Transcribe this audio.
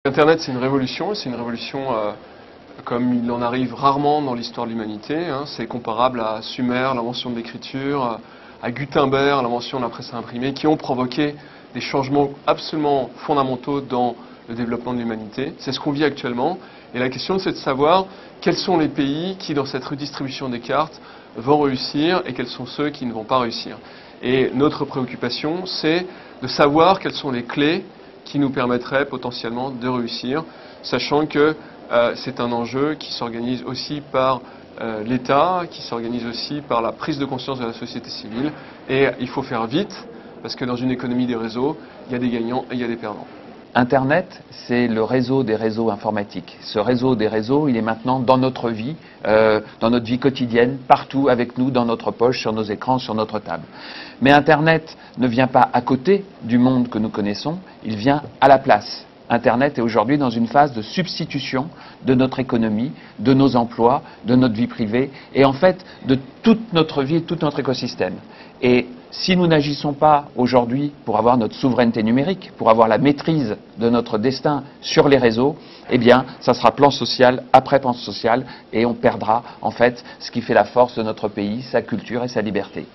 Internet, c'est une révolution comme il en arrive rarement dans l'histoire de l'humanité. C'est comparable à Sumer, l'invention de l'écriture, à Gutenberg, l'invention de la presse à imprimer, qui ont provoqué des changements absolument fondamentaux dans le développement de l'humanité. C'est ce qu'on vit actuellement. Et la question, c'est de savoir quels sont les pays qui, dans cette redistribution des cartes, vont réussir et quels sont ceux qui ne vont pas réussir. Et notre préoccupation, c'est de savoir quelles sont les clés qui nous permettrait potentiellement de réussir, sachant que c'est un enjeu qui s'organise aussi par l'État, qui s'organise aussi par la prise de conscience de la société civile. Et il faut faire vite, parce que dans une économie des réseaux, il y a des gagnants et il y a des perdants. Internet, c'est le réseau des réseaux informatiques. Ce réseau des réseaux, il est maintenant dans notre vie quotidienne, partout avec nous, dans notre poche, sur nos écrans, sur notre table. Mais Internet ne vient pas à côté du monde que nous connaissons, il vient à la place. Internet est aujourd'hui dans une phase de substitution de notre économie, de nos emplois, de notre vie privée et en fait de toute notre vie, de tout notre écosystème. Et si nous n'agissons pas aujourd'hui pour avoir notre souveraineté numérique, pour avoir la maîtrise de notre destin sur les réseaux, eh bien, ça sera plan social après plan social et on perdra en fait ce qui fait la force de notre pays, sa culture et sa liberté.